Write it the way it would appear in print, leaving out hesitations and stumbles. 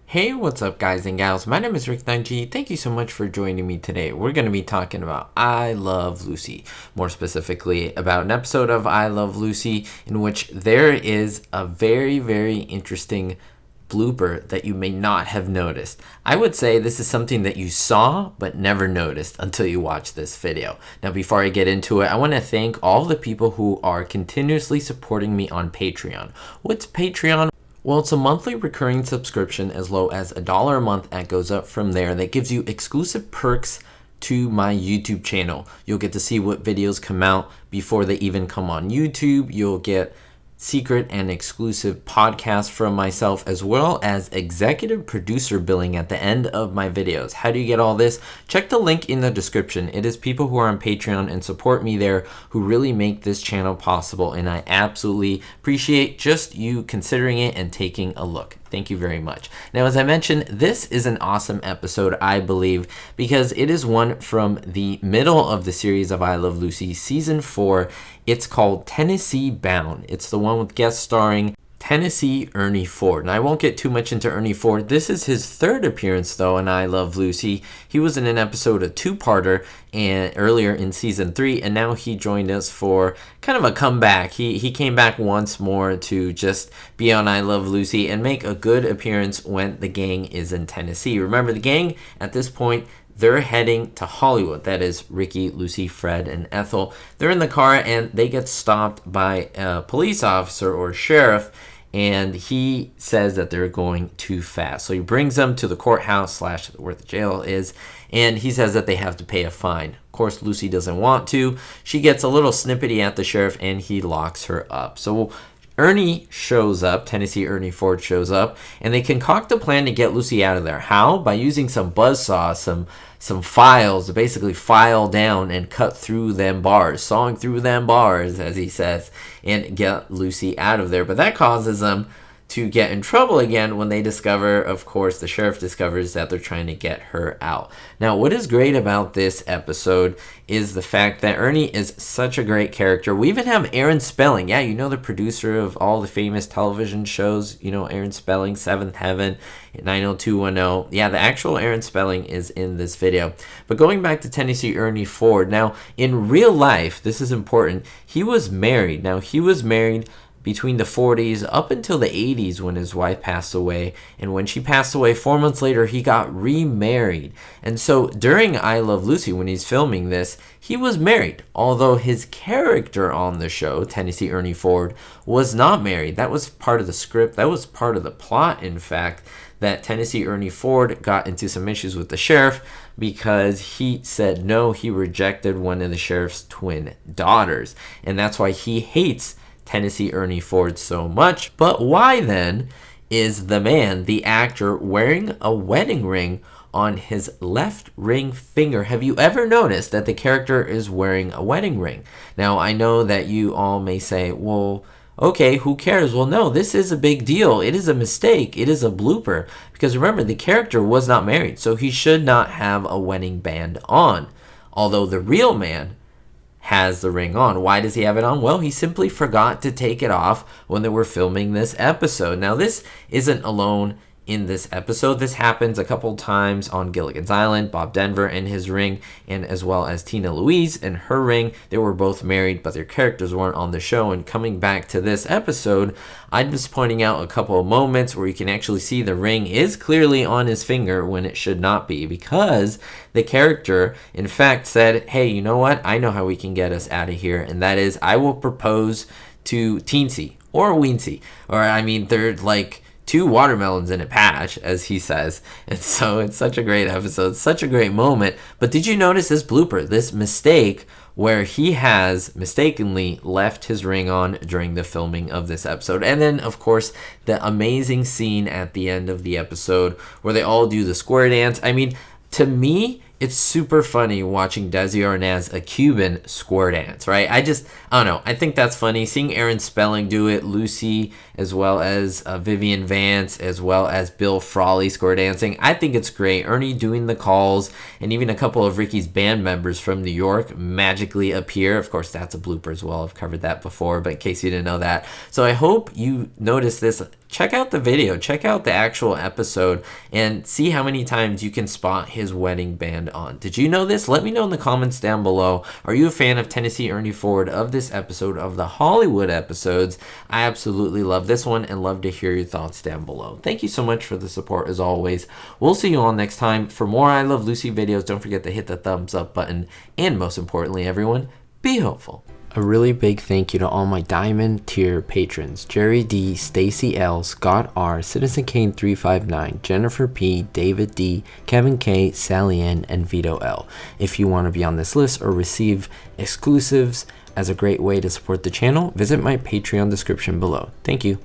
Hey, what's up guys and gals? My name is Rick 9G. Thank you so much for joining me today. We're going to be talking about I Love Lucy. More specifically about an episode of I Love Lucy in which there is a very interesting blooper that you may not have noticed. I would say this is something that you saw but never noticed until you watch this video. Now before I get into it, I want to thank all the people who are continuously supporting me on Patreon. What's Patreon? Well, it's a monthly recurring subscription as low as $1 a month and goes up from there. That gives you exclusive perks to my YouTube channel. You'll get to see what videos come out before they even come on YouTube. You'll get secret and exclusive podcasts from myself, as well as executive producer billing at the end of my videos. How do you get all this? Check the link in the description. It is people who are on Patreon and support me there who really make this channel possible, and I absolutely appreciate just you considering it and taking a look. Thank you very much. Now, as I mentioned, this is an awesome episode, I believe, because it is one from the middle of the series of I Love Lucy, Season 4. It's called Tennessee Bound. It's the one with guest starring Tennessee Ernie Ford. And I won't get too much into Ernie Ford. This is his third appearance, though, in I Love Lucy. He was in an episode, a two-parter, and earlier in Season 3, and now he joined us for kind of a comeback. He came back once more to just be on I Love Lucy and make a good appearance when the gang is in Tennessee. Remember, the gang, at this point, they're heading to Hollywood. That is Ricky, Lucy, Fred, and Ethel. They're in the car, and they get stopped by a police officer or sheriff, and he says that they're going too fast. So he brings them to the courthouse / where the jail is, and he says that they have to pay a fine. Of course, Lucy doesn't want to. She gets a little snippety at the sheriff, and he locks her up. So Ernie shows up, Tennessee Ernie Ford shows up, and they concoct a plan to get Lucy out of there. How? By using some buzzsaw, some files to basically file down and cut through them bars, sawing through them bars, as he says, and get Lucy out of there. But that causes them to get in trouble again when they discover, of course, the sheriff discovers that they're trying to get her out. Now, what is great about this episode is the fact that Ernie is such a great character. We even have Aaron Spelling. Yeah, you know, the producer of all the famous television shows. You know, Aaron Spelling, Seventh Heaven, 90210. Yeah, the actual Aaron Spelling is in this video. But going back to Tennessee Ernie Ford, now, in real life, this is important, he was married. Now, he was married between the 40s up until the 80s when his wife passed away. And when she passed away 4 months later, he got remarried. And so during I Love Lucy, when he's filming this, he was married. Although his character on the show, Tennessee Ernie Ford, was not married. That was part of the script. That was part of the plot, in fact, that Tennessee Ernie Ford got into some issues with the sheriff because he said no, he rejected one of the sheriff's twin daughters. And that's why he hates Tennessee Ernie Ford so much. But why then is the man, the actor, wearing a wedding ring on his left ring finger? Have you ever noticed that the character is wearing a wedding ring? Now, I know that you all may say, well, okay, who cares? Well, no, this is a big deal. It is a mistake. It is a blooper. Because remember, the character was not married, so he should not have a wedding band on. Although the real man has the ring on. Why does he have it on? Well, he simply forgot to take it off when they were filming this episode. Now, this isn't alone in this episode. This happens a couple times on Gilligan's Island. Bob Denver and his ring, and as well as Tina Louise and her ring. They were both married, but their characters weren't on the show. And coming back to this episode, I'm just pointing out a couple of moments where you can actually see the ring is clearly on his finger when it should not be, because the character, in fact, said, hey, you know what? I know how we can get us out of here, and that is I will propose to Teensy or Weensy. Or, I mean, they're like two watermelons in a patch, as he says. And so it's such a great episode, such a great moment. But did you notice this blooper, this mistake where he has mistakenly left his ring on during the filming of this episode? And then, of course, the amazing scene at the end of the episode where they all do the square dance. I mean, to me, it's super funny watching Desi Arnaz, a Cuban, square dance, right? I don't know. I think that's funny. Seeing Aaron Spelling do it, Lucy, as well as Vivian Vance, as well as Bill Frawley square dancing. I think it's great. Ernie doing the calls, and even a couple of Ricky's band members from New York magically appear. Of course, that's a blooper as well. I've covered that before, but in case you didn't know that. So I hope you noticed this. Check out the video, check out the actual episode, and see how many times you can spot his wedding band on. Did you know this? Let me know in the comments down below. Are you a fan of Tennessee Ernie Ford of this episode of the Hollywood episodes? I absolutely love this one and love to hear your thoughts down below. Thank you so much for the support as always. We'll see you all next time. For more I Love Lucy videos, don't forget to hit the thumbs up button, and most importantly, everyone, be hopeful. A really big thank you to all my Diamond tier patrons: Jerry D, Stacy L, Scott R, Citizen Kane 359, Jennifer P, David D, Kevin K, Sally N, and Vito L. If you want to be on this list or receive exclusives as a great way to support the channel, visit my Patreon description below. Thank you.